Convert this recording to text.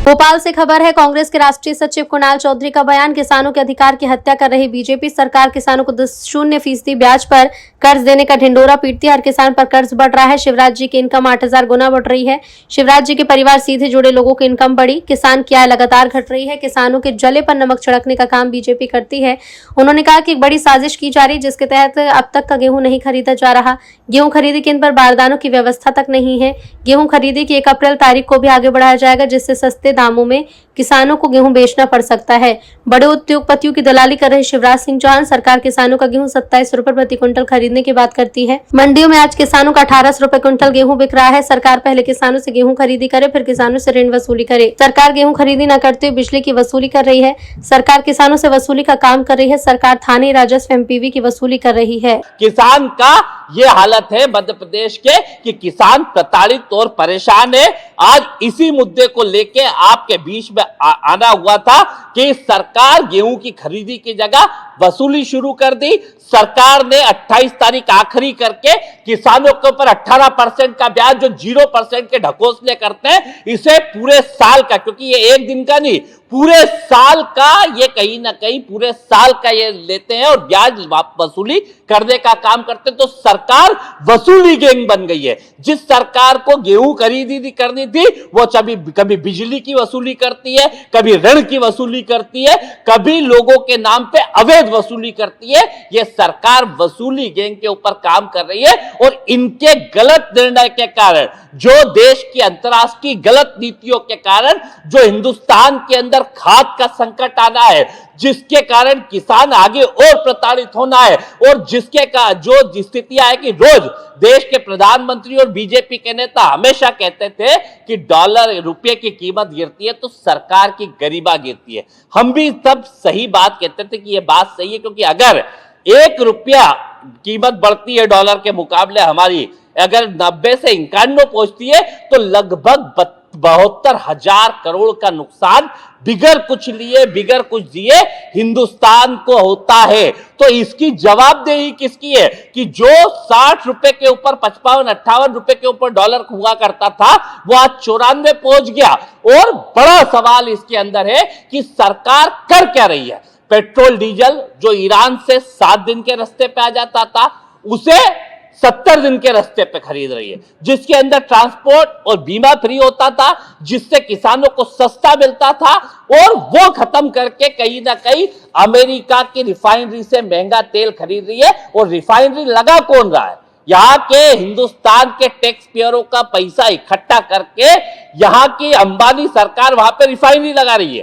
भोपाल से खबर है। कांग्रेस के राष्ट्रीय सचिव कुणाल चौधरी का बयान, किसानों के अधिकार की हत्या कर रही बीजेपी सरकार किसानों को 0% ब्याज पर कर्ज देने का ढिंडोरा पीटती है। हर किसान पर कर्ज बढ़ रहा है। शिवराज जी की इनकम 8000 गुना बढ़ रही है। शिवराज जी के परिवार सीधे जुड़े लोगों की इनकम बढ़ी। किसान की आय लगातार घट रही है। किसानों के जले पर नमक छिड़कने का काम बीजेपी करती है। उन्होंने कहा कि एक बड़ी साजिश की जा रही है, जिसके तहत अब तक का गेहूं नहीं खरीदा जा रहा। गेहूं खरीदी केंद्र पर बारदानों की व्यवस्था तक नहीं है। गेहूं खरीदी की 1 अप्रैल तारीख को भी आगे बढ़ाया जाएगा, जिससे सस्ते दामों में किसानों को गेहूं बेचना पड़ सकता है। बड़े उद्योगपतियों की दलाली कर रहे शिवराज सिंह चौहान सरकार किसानों का गेहूं 27 रुपए प्रति क्विंटल खरीदने की बात करती है। मंडियों में आज किसानों का 1800 रुपए क्विंटल गेहूं बिक रहा है। सरकार पहले किसानों से गेहूं खरीदी करे, फिर किसानों से ऋण वसूली करे। सरकार गेहूं खरीदी न करते हुए बिजली की वसूली कर रही है। सरकार किसानों से वसूली का काम कर रही है। सरकार थाने राजस्व एमपीवी की वसूली कर रही है। किसान का ये हालत है मध्य प्रदेश के कि किसान प्रताड़ित और परेशान है। आज इसी मुद्दे को लेके आपके बीच में आना हुआ था कि सरकार गेहूं की खरीदी की जगह वसूली शुरू कर दी। सरकार ने 28 तारीख आखिरी करके किसानों के ऊपर 18% का ब्याज, जो 0% के ढकोसले करते हैं, इसे पूरे साल का, क्योंकि ये एक दिन का नहीं, पूरे साल का, ये कहीं ना कहीं पूरे साल का ये लेते हैं और ब्याज वसूली करने का काम करते हैं। तो सरकार वसूली गैंग बन गई है। जिस सरकार को गेहूं खरीदी करनी थी, वो कभी बिजली की वसूली करती है, कभी ऋण की वसूली करती है, कभी लोगों के नाम पे अवैध वसूली करती है। ये सरकार वसूली गैंग के ऊपर काम कर रही है और इनके गलत निर्णय के कारण, जो देश की अंतर्राष्ट्रीय गलत नीतियों के कारण, जो हिंदुस्तान के अंदर खाद का संकट आना है, जिसके कारण किसान आगे और प्रताड़ित होना है, और जिसके का जो स्थितियां है कि रोज देश के प्रधानमंत्री और बीजेपी के नेता हमेशा कहते थे कि डॉलर रुपये की कीमत गिरती है तो सरकार की गरिमा गिरती है। हम भी तब सही बात कहते थे कि यह बात सही है, क्योंकि अगर 1 रुपया कीमत बढ़ती है डॉलर के मुकाबले हमारी, अगर 90 से 91 पहुंचती है, तो लगभग 72,000 करोड़ का नुकसान बिगर कुछ लिए, बिगर कुछ दिए हिंदुस्तान को होता है। तो इसकी जवाबदेही किसकी है कि जो 60 रुपए के ऊपर, 55-58 रुपए के ऊपर डॉलर हुआ करता था, वो आज 94 पहुंच गया। और बड़ा सवाल इसके अंदर है कि सरकार कर क्या रही है। पेट्रोल डीजल जो ईरान से 7 दिन के रास्ते पे आ जाता था, उसे 70 दिन के रास्ते पे खरीद रही है, जिसके अंदर ट्रांसपोर्ट और बीमा फ्री होता था, जिससे किसानों को सस्ता मिलता था, और वो खत्म करके कहीं ना कहीं अमेरिका की रिफाइनरी से महंगा तेल खरीद रही है। और रिफाइनरी लगा कौन रहा है? यहाँ के हिंदुस्तान के टैक्स पेयरों का पैसा इकट्ठा करके यहाँ की अंबानी सरकार वहां पे रिफाइनरी लगा रही है।